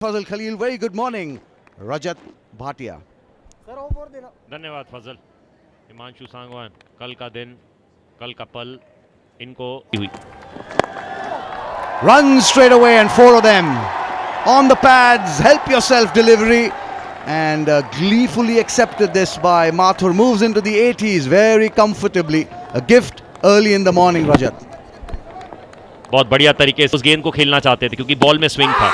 Fazal Khalil, very good morning. Rajat Bhatia. धन्यवाद फजल। हिमांशु सांगवान, कल का दिन, कल का पल इनको हुई। Run straight away and four of them on the pads. Help yourself delivery and gleefully accepted this by Mathur. Moves into the 80s very comfortably. A gift early in the morning, Rajat. बहुत बढ़िया तरीके से उस गेंद को खेलना चाहते थे क्योंकि बॉल में स्विंग था।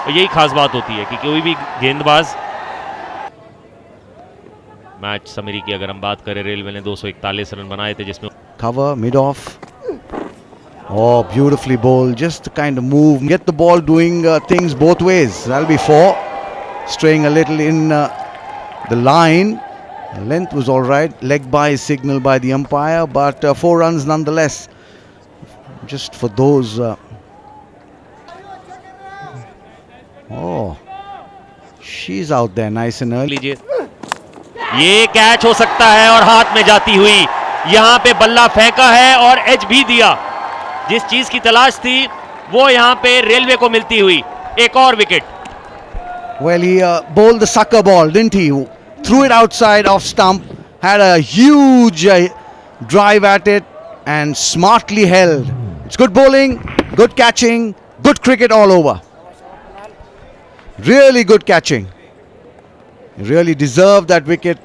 और यही खास बात होती है कि कोई भी गेंदबाज मैच समरी की अगर हम बात करें, रेलवे ने 241 रन बनाए थे जिसमें Cover mid off. Oh, beautifully bowled. Just the kind of move. Get the ball doing things both ways. That'll be four. Straying a little in the line. The length was all right. Leg by is signaled by the umpire, but 4 runs nonetheless. Just for those. Oh, she's out there nice and early. लीजिए, ये catch हो सकता है और हाथ में जाती हुई यहां पे बल्ला फेंका है और एज भी दिया। जिस चीज की तलाश थी वो यहां पे रेलवे को मिलती हुई एक और wicket. Well, he bowled the sucker ball, didn't he? Threw it outside off stump, had a huge drive at it and smartly held. It's good bowling, good catching, good cricket all over. Really good catching. Really deserved that wicket.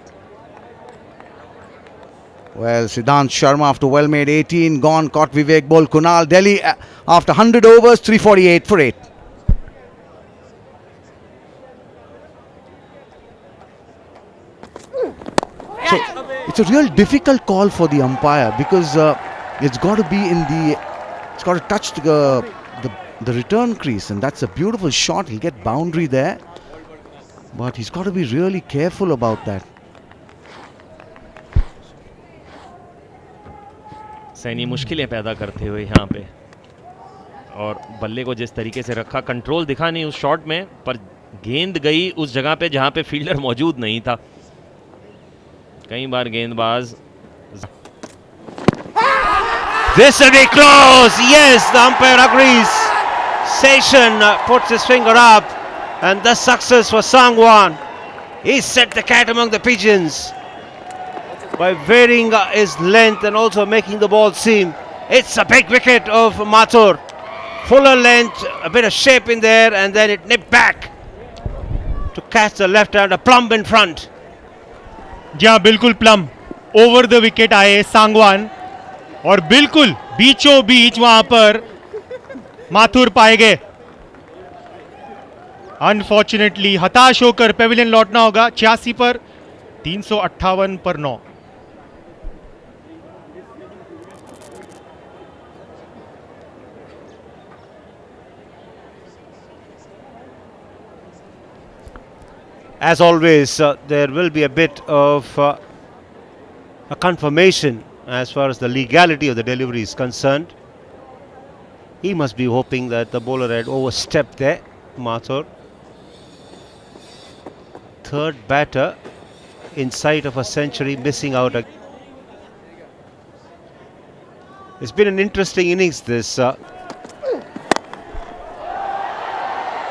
Well, Siddhant Sharma after well made 18 gone, caught Vivek Bol. Kunal Delhi after 100 overs, 348 for 8. So it's a real difficult call for the umpire because it's got to be it's got to touch the return crease, and that's a beautiful shot. He'll get boundary there, but he's got to be really careful about that. Saini मुश्किलें पैदा करते हुए यहाँ पे, और बल्ले को जिस तरीके से रखा, कंट्रोल दिखा नहीं उस शॉट में, पर गेंद गई उस जगह पे जहां पे फील्डर मौजूद नहीं था। कई बार गेंदबाज This will be close. Yes, the umpire agrees. Session puts his finger up, and the success for Sangwan. He set the cat among the pigeons by varying his length and also making the ball seam. It's a big wicket of Mathur. Fuller length, a bit of shape in there, and then it nipped back to catch the left hander plumb in front. जी हाँ, बिल्कुल plum over the wicket आए सांगवान, और बिल्कुल बीचों बीच वहां पर माथुर पाए गए। अनफॉर्चुनेटली हताश होकर पेविलियन लौटना होगा। 86 पर 358 पर 9। As always, there will be a bit of a confirmation as far as the legality of the delivery is concerned. He must be hoping that the bowler had overstepped there, Mathur. Third batter in sight of a century, missing out. It's been an interesting innings, this.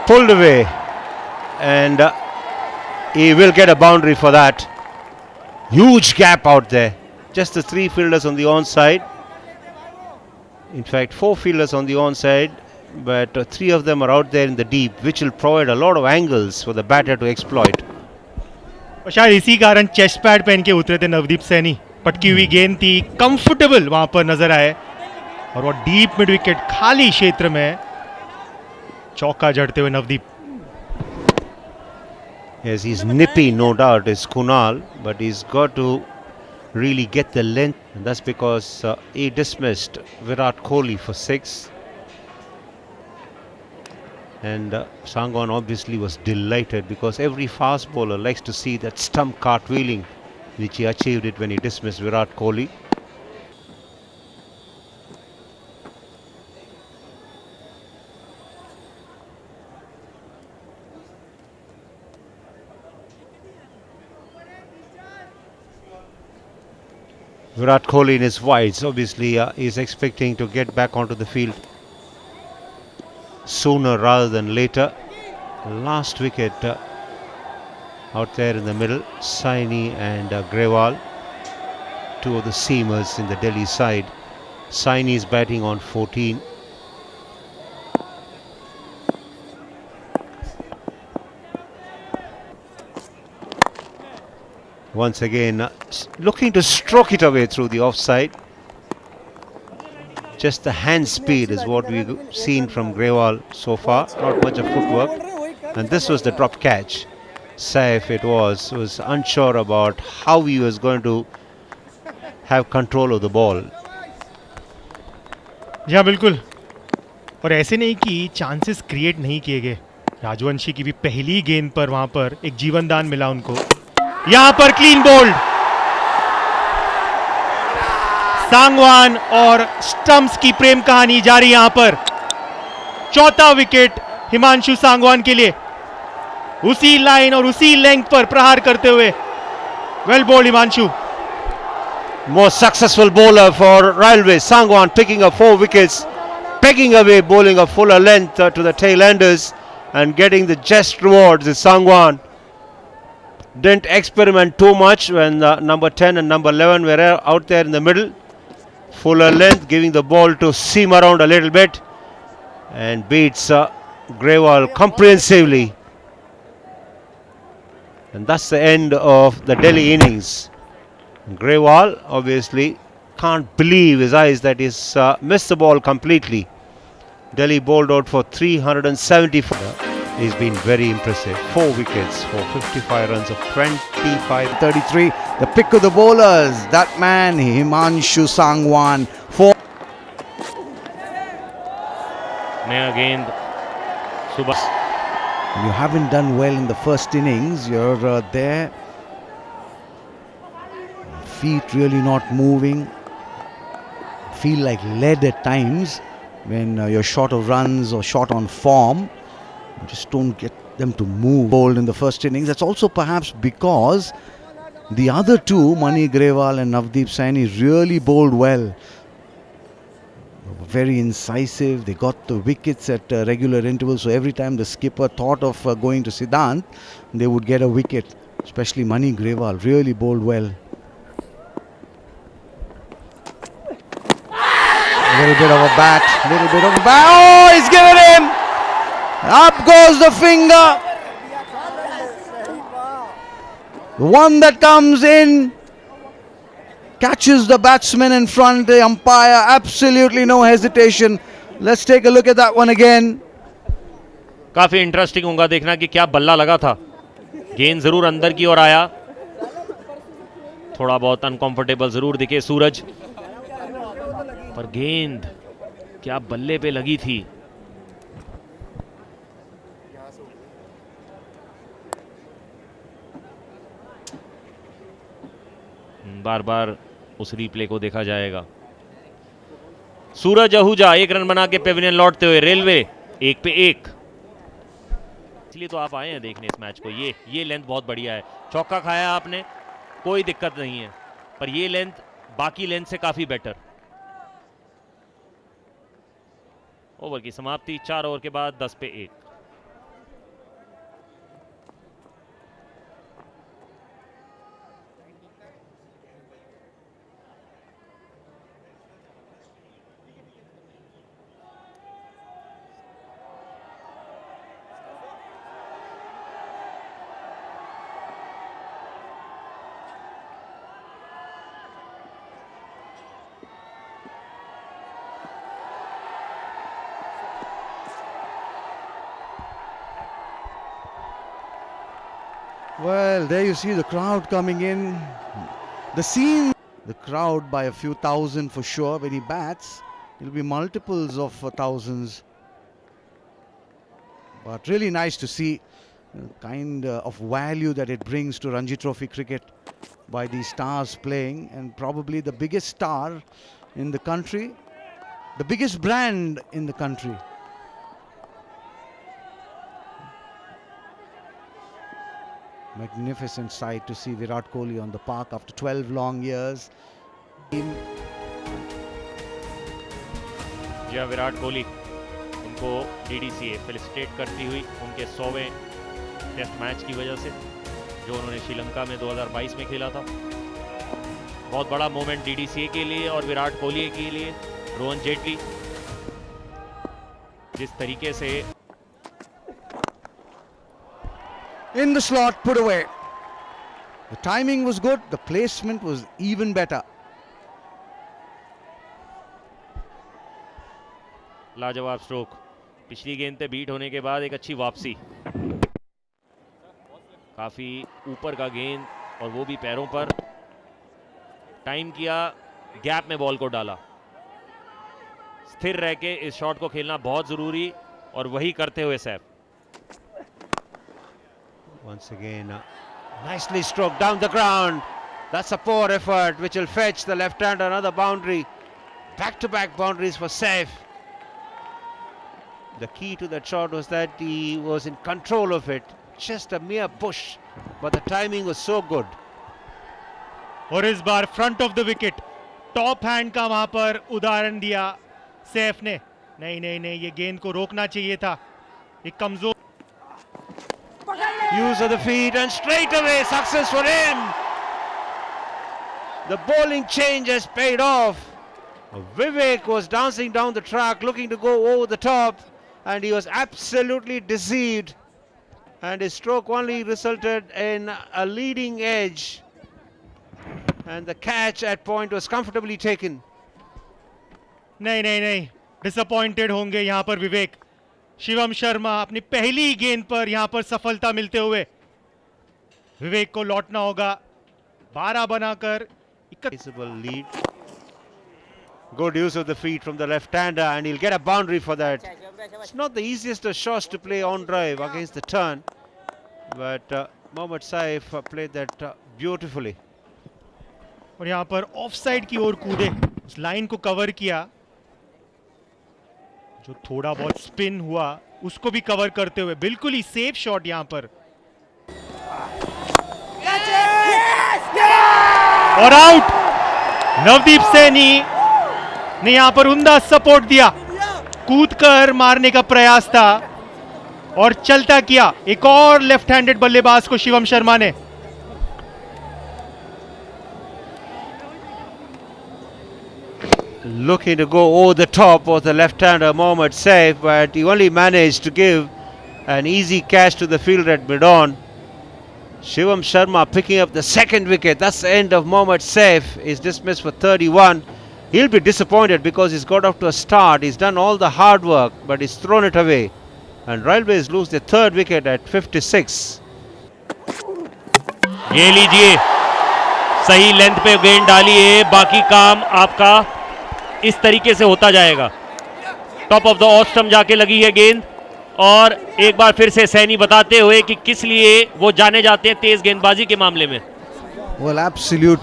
Pulled away, and he will get a boundary for that. Huge gap out there. Just the 3 fielders on the onside. In fact, 4 fielders on the onside, but 3 of them are out there in the deep, which will provide a lot of angles for the batter to exploit. और शायद इसी कारण chest pad पहन के उतरे थे नवदीप सैनी। पटकी हुई गेंद थी, कंफर्टेबल वहां पर नजर आए, और वो डीप मिड विकेट खाली क्षेत्र में चौका जड़ते हुए Navdeep. Yes, he's nippy, no doubt, is Kunal, but he's got to really get the length, and that's because he dismissed Virat Kohli for 6. And Sangwan obviously was delighted because every fast bowler likes to see that stump cartwheeling, which he achieved it when he dismissed Virat Kohli. Virat Kohli in his wides, obviously is expecting to get back onto the field sooner rather than later. Last wicket out there in the middle, Saini and Grewal, two of the seamers in the Delhi side. Saini is batting on 14. Once again, looking to stroke it away through the offside. Just the hand speed is what we've seen from Grewal so far. Not much of footwork. And this was the drop catch. Saif it was unsure about how he was going to have control of the ball. जी हाँ बिल्कुल. और ऐसे नहीं कि chances create नहीं किए गए. राजवंशी की भी पहली गेंद पर वहां पर एक जीवन दान मिला उनको. यहां पर क्लीन बोल्ड. सांगवान और स्टंप्स की प्रेम कहानी जारी यहां पर. चौथा विकेट हिमांशु सांगवान के लिए. उसी लाइन और उसी लेंथ पर प्रहार करते हुए. Well bowled Himanshu. More successful bowler for Railway. Sangwan picking up 4 wickets, pegging away, bowling a fuller length to the tail-enders and getting the just rewards. Sangwan didn't experiment too much when number 10 and number 11 were out there in the middle. Fuller length, giving the ball to seam around a little bit and beats Grewal comprehensively. And that's the end of the Delhi innings. Grewal obviously can't believe his eyes that he's missed the ball completely. Delhi bowled out for 374. He's been very impressive. 4 wickets for 55 runs of 25. 33. The pick of the bowlers. That man, Himanshu Sangwan. 4. नया गेंद सुबह. You haven't done well in the first innings. You're there. Feet really not moving. Feel like lead at times when you're short of runs or short on form. You just don't get them to move. Bowled in the first innings. That's also perhaps because the other two, Mani Grewal and Navdeep Saini, really bowled well. Very incisive. They got the wickets at regular intervals. So every time the skipper thought of going to Siddhant, they would get a wicket. Especially Mani Grewal really bowled well. Little bit of a bat. Oh, he's given him. Up goes the finger. The one that comes in catches the batsman in front. The umpire, absolutely no hesitation. Let's take a look at that one again. काफी interesting होगा देखना कि क्या बल्ला लगा था. गेंद जरूर अंदर की ओर आया. थोड़ा बहुत अनकंफर्टेबल जरूर दिखे सूरज, पर गेंद क्या बल्ले पे लगी थी. बार बार उस रिप्ले को देखा जाएगा. सूरज आहूजा 1 रन बना के पेविलियन लौटते हुए. रेलवे 1 पे 1. इसलिए तो आप आए हैं देखने इस मैच को. ये लेंथ बहुत बढ़िया है. चौका खाया आपने, कोई दिक्कत नहीं है, पर ये लेंथ बाकी लेंथ से काफी बेटर. ओवर की समाप्ति. 4 ओवर के बाद 10 पे 1. Well, there you see the crowd coming in. The scene, the crowd by a few thousand for sure. When he bats, it'll be multiples of thousands. But really nice to see the kind of value that it brings to Ranji Trophy cricket by these stars playing, and probably the biggest star in the country, the biggest brand in the country. Magnificent sight to see Virat Kohli on the park after 12 long years. जी विराट कोहली, उनको को DDCA felicitate करती हुई उनके 100वें test match की वजह से, जो उन्होंने श्रीलंका में 2022 में खेला था। बहुत बड़ा मोमेंट DDCA के लिए और विराट कोहली के लिए। रोहन जेटली जिस तरीके से In the slot, put away. The timing was good, the placement was even better. लाजवाब स्ट्रोक, पिछली गेंद पे बीट होने के बाद एक अच्छी वापसी, काफी ऊपर का गेंद और वो भी पैरों पर, टाइम किया, गैप में बॉल को डाला। स्थिर रह के इस शॉट को खेलना बहुत जरूरी और वही करते हुए Saif. Once again, nicely stroked down the ground. That's a poor effort which will fetch the left-hander another boundary. Back-to-back boundaries for Saif. The key to that shot was that he was in control of it. Just a mere push, but the timing was so good. और इस बार front of the wicket top hand का वहां पर उदाहरण दिया सैफ ने। नहीं नहीं नहीं, ये गेंद को रोकना चाहिए था। एक कमजोर Use of the feet and straight away success for him. The bowling change has paid off. Vivek was dancing down the track looking to go over the top and he was absolutely deceived, and his stroke only resulted in a leading edge, and the catch at point was comfortably taken. नहीं नहीं नहीं, disappointed होंगे यहाँ पर विवेक। शिवम शर्मा अपनी पहली गेंद पर यहां पर सफलता मिलते हुए विवेक को लौटना होगा 12 बनाकर। Visible lead. Good use of the feet from the left-hander, and he'll get a boundary for that. It's not the easiest of shots to play on drive against the turn, but Mohammad Saif played that beautifully. और यहां पर of side की ओर कूदे, उस line को cover किया, जो थोड़ा बहुत स्पिन हुआ उसको भी कवर करते हुए बिल्कुल ही सेफ शॉट यहां पर। और आउट। नवदीप सैनी ने यहां पर उम्दा सपोर्ट दिया, कूदकर मारने का प्रयास था और चलता किया एक और लेफ्ट हैंडेड बल्लेबाज को शिवम शर्मा ने। Looking to go over the top of the left-hander Mohammad Saif, but he only managed to give an easy catch to the fielder at mid-on. Shivam Sharma picking up the second wicket. That's the end of Mohammad Saif. He's dismissed for 31. He'll be disappointed because he's got off to a start. He's done all the hard work, but he's thrown it away. And Railways lose their third wicket at 56. ये लीजिए, सही length पे गेंद डाली है, बाकी काम आपका इस तरीके से होता जाएगा। Top of the off stump जाके लगी है गेंद, और एक बार फिर से सैनी बताते हुए कि किस लिए वो जाने जाते हैं तेज गेंदबाजी के मामले में। Well, absolute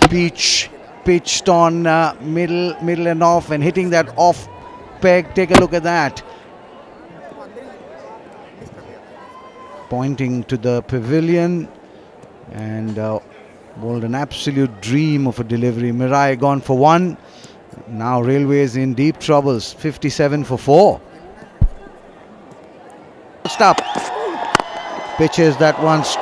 pitched on middle and off, and hitting that off peg. Take a look at that. Pointing to the pavilion, and bowled an absolute dream of a delivery. Mirai gone for one. Now Railways in deep troubles. 57 for 4. Stop. Pitches that once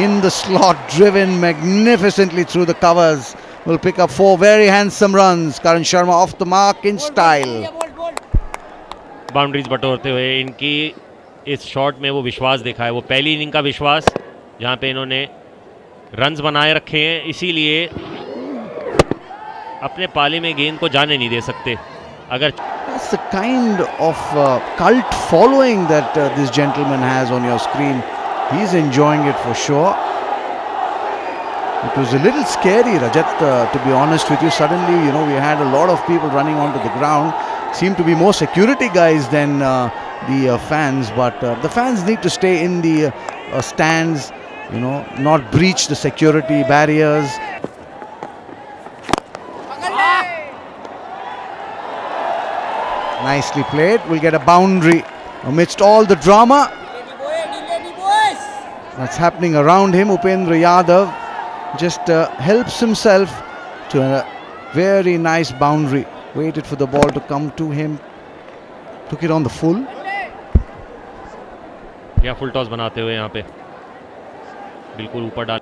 in the slot, driven magnificently through the covers. Will pick up 4 very handsome runs. Karan Sharma off the mark in style. Boundaries बटोरते हुए इनकी इस shot में वो विश्वास दिखा है, वो पहली इनिंग का विश्वास जहां पे इन्होंने रन्स बनाए रखे हैं, इसीलिए अपने पाले में गेंद को जाने नहीं दे सकते। अगर That's the kind of cult following that this gentleman has on your screen. He's enjoying it for sure. It was a little scary, Rajat, to be honest with you. Suddenly, you know, we had a lot of people running onto the ground. Seemed to be more security guys than the fans, but the fans need to stay in the stands, you know, not breach the security barriers. Nicely played. We'll get a boundary amidst all the drama that's happening around him. Upendra Yadav just helps himself to a very nice boundary. Waited for the ball to come to him. Took it on the full. या full toss बनाते हुए यहाँ पे बिल्कुल ऊपर डाल।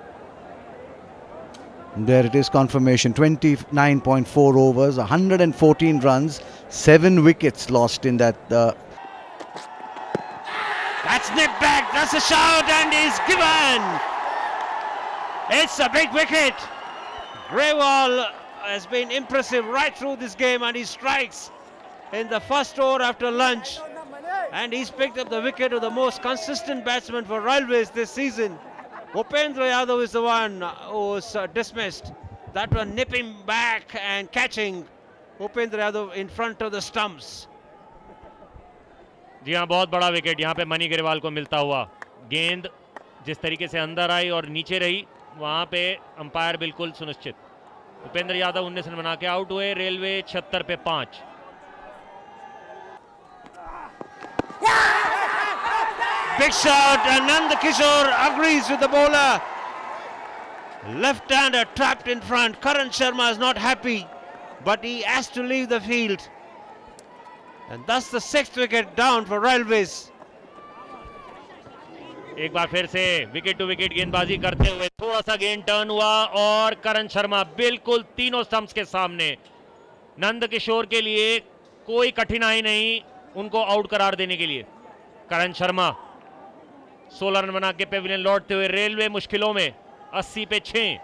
There it is, confirmation. 29.4 overs, 114 runs, 7 wickets lost in that. That's nipped back. That's a shout, and he's given. It's a big wicket. Grewal has been impressive right through this game, and he strikes in the first over after lunch. And he's picked up the wicket of the most consistent batsman for Railways this season. Upendra Yadav is the one who was dismissed. That one nipping back and catching Upendra Yadav in front of the stumps. जी हाँ, बहुत बड़ा wicket यहाँ पे money Agarwal को मिलता हुआ। गेंद जिस तरीके से अंदर आई और नीचे रही, वहाँ पे अंपायर बिल्कुल सुनिश्चित। उपेंद्र यादव 19 रन बना के आउट हुए। रेलवे 76 पे 5। Big shot, and Nand Kishore agrees with the bowler. Left-hander trapped in front. Karan Sharma is not happy, but he has to leave the field. And thus the 6th wicket down for Railways. एक बार फिर से wicket to wicket गेंदबाजी करते हुए थोड़ा सा गेंद turn हुआ और करण शर्मा बिल्कुल तीनों स्टंप्स के सामने। नंद किशोर के लिए कोई कठिनाई नहीं उनको आउट करार देने के लिए। करण शर्मा 16 रन बना के पेविलियन लौटते हुए रेलवे मुश्किलों में 80 पे 6।